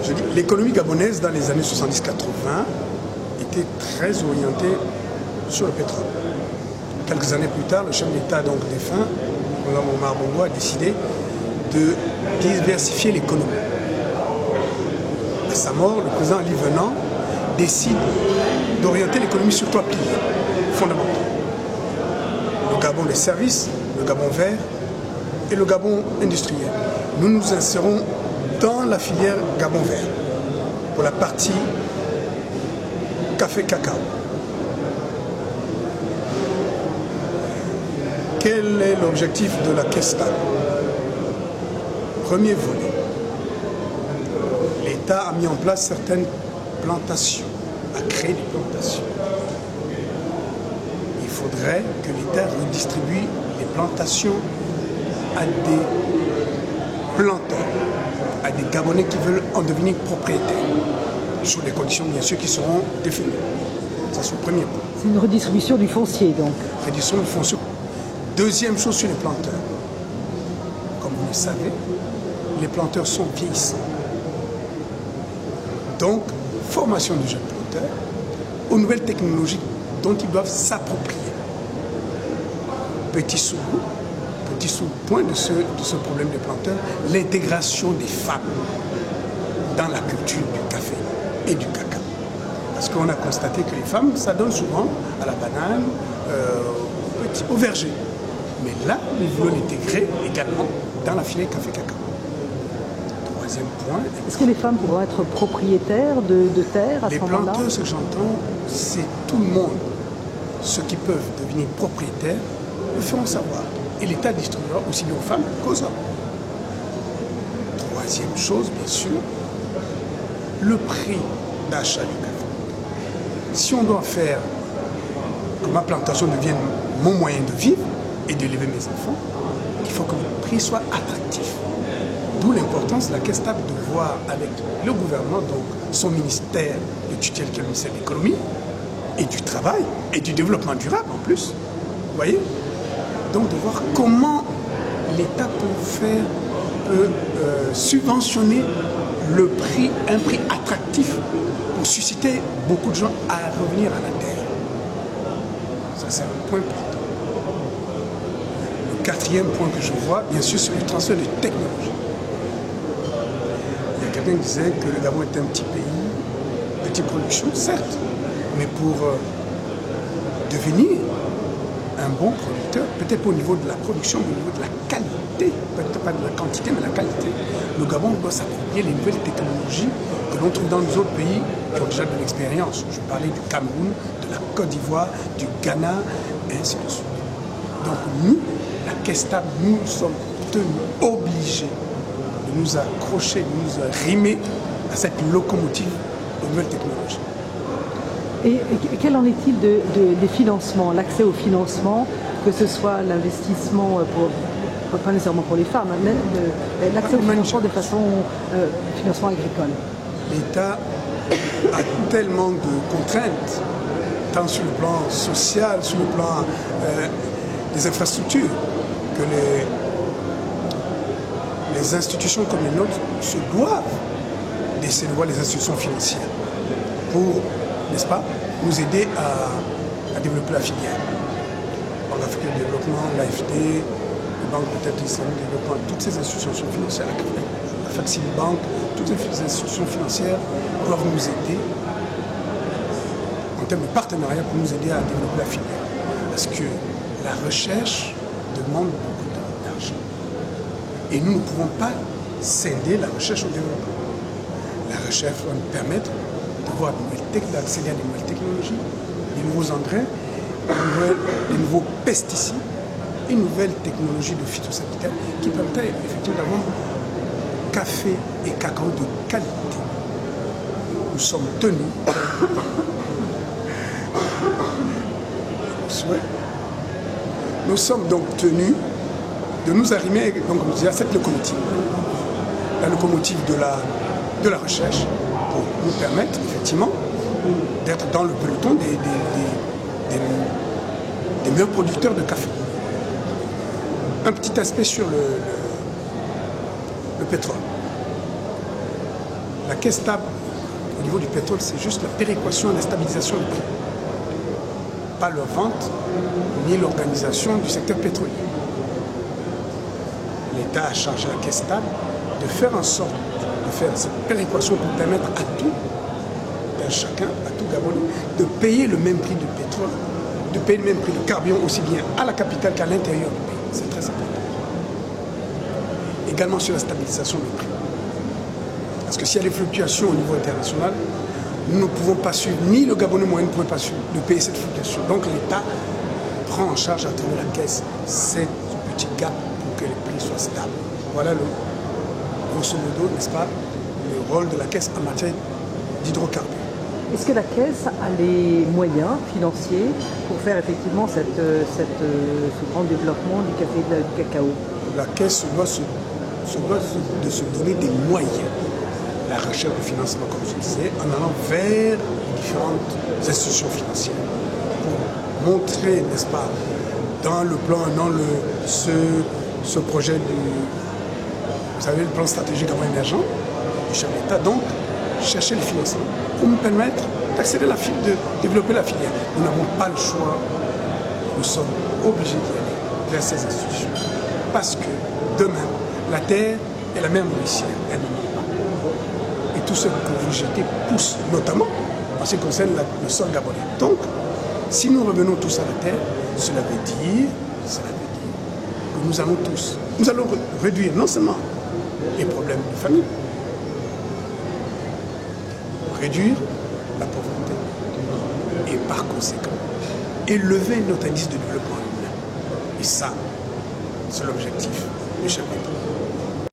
Je dis, l'économie gabonaise dans les années 70-80 était très orientée sur le pétrole. Quelques années plus tard, le chef d'État donc défunt, Omar Bongo, a décidé de diversifier l'économie. À sa mort, le président Ali Venant décide d'orienter l'économie sur 3 piliers fondamentaux. Le Gabon des services, le Gabon vert et le Gabon industriel. Nous nous insérons dans la filière Gabon vert pour la partie café-cacao. Quel est l'objectif de la CESTAB? Premier volet. L'État a mis en place certaines plantations, a créé des plantations. Il faudrait que l'État redistribue les plantations à des planteurs, à des Gabonais qui veulent en devenir propriétaires, sous des conditions bien sûr qui seront définies. Ça c'est le premier point. C'est une redistribution du foncier donc. Redistribution du foncier. Deuxième chose sur les planteurs. Comme vous le savez, les planteurs sont vieillissants. Donc, formation des jeunes planteurs aux nouvelles technologies dont ils doivent s'approprier. Petit sous-point de ce problème des planteurs, l'intégration des femmes dans la culture du café et du cacao. Parce qu'on a constaté que les femmes, ça donne souvent à la banane, au verger. Mais là, nous voulons l'intégrer également dans la filière café-cacao. Troisième point. Est-ce que les femmes pourront être propriétaires de terres à ce moment-là? Les planteurs, ce que j'entends, c'est tout le monde. Ceux qui peuvent devenir propriétaires le feront savoir. Et l'État distribuera aussi bien aux femmes qu'aux hommes. Troisième chose, bien sûr, le prix d'achat du café. Si on doit faire que ma plantation devienne mon moyen de vivre et d'élever mes enfants, il faut que le prix soit attractif. D'où l'importance de la CESTAB de voir avec le gouvernement, donc son ministère de tutelle qui est le ministère de l'économie et du travail et du développement durable en plus. Vous voyez? Donc de voir comment l'État peut subventionner le prix, un prix attractif pour susciter beaucoup de gens à revenir à la terre. Ça c'est un point important. Le quatrième point que je vois, bien sûr, c'est le transfert de technologie. Il y a quelqu'un qui disait que le Gabon est un petit pays, petite production, certes, mais pour devenir un bon producteur, peut-être pas au niveau de la production, mais au niveau de la qualité, peut-être pas de la quantité, mais la qualité. Le Gabon doit s'approprier les nouvelles technologies que l'on trouve dans les autres pays qui ont déjà de l'expérience. Je parlais du Cameroun, de la Côte d'Ivoire, du Ghana, et ainsi de suite. Donc nous, la CESTAB, nous sommes tenus, obligés de nous accrocher, de nous arrimer à cette locomotive de nouvelles technologies. Et quel en est-il des financements, l'accès au financement, que ce soit l'investissement, pas nécessairement pour les femmes, mais l'accès au financement de façon financement agricole? L'État a tellement de contraintes, tant sur le plan social, sur le plan des infrastructures, que les institutions comme les nôtres se doivent d'essayer de voir les institutions financières pour, n'est-ce pas, nous aider à développer la filière. Banque africaine de développement, l'AFD, la Banque peut-être islamique de développement, toutes ces institutions financières, la Faxil Bank, toutes ces institutions financières doivent nous aider en termes de partenariat pour nous aider à développer la filière. Parce que la recherche demande beaucoup d'argent. Et nous ne pouvons pas scinder la recherche au développement. La recherche va nous permettre d'accéder à des nouvelles technologies, des nouveaux engrais, des nouveaux pesticides, une nouvelle technologie de phytosanitaire qui permettrait effectivement d'avoir café et cacao de qualité. Nous sommes tenus, nous sommes donc tenus de nous arrimer, donc, à cette locomotive, la locomotive de la recherche, pour nous permettre effectivement d'être dans le peloton des meilleurs producteurs de café. Un petit aspect sur le pétrole. La caisse stable au niveau du pétrole, c'est juste la péréquation et la stabilisation du prix. Pas leur vente, ni l'organisation du secteur pétrolier. L'État a chargé la caisse stable de faire en sorte de faire cette péréquation pour permettre à tout, à chacun, à tout Gabonais, de payer le même prix du pétrole, de payer le même prix du carburant aussi bien à la capitale qu'à l'intérieur du pays. C'est très important. Également sur la stabilisation des prix. Parce que s'il y a des fluctuations au niveau international, nous ne pouvons pas suivre, ni le Gabonais moyen ne pouvait pas suivre, de payer cette fluctuation. Donc l'État prend en charge à travers la caisse cette petit gap pour que les prix soient stables. Voilà grosso modo, n'est-ce pas, le rôle de la caisse en matière d'hydrocarbures. Est-ce que la caisse a les moyens financiers pour faire effectivement ce grand développement du café et du cacao? La caisse doit se donner des moyens. La recherche de financement, comme je disais, en allant vers différentes institutions financières pour montrer, n'est-ce pas, dans le plan, ce projet vous savez, le plan stratégique avant émergent du chef d'État, donc chercher le financement pour nous permettre d'accélérer de développer la filière. Nous n'avons pas le choix, nous sommes obligés d'y aller vers ces institutions parce que demain, la terre est la mer nourricière, elle ne meurt pas. Et tout ce que vous jetez pousse, notamment en ce qui concerne le sol gabonais. Donc, si nous revenons tous à la terre, cela veut dire que nous allons réduire non seulement les problèmes de famille, réduire la pauvreté et par conséquent élever notre indice de développement humain. Et ça, c'est l'objectif du chef d'État.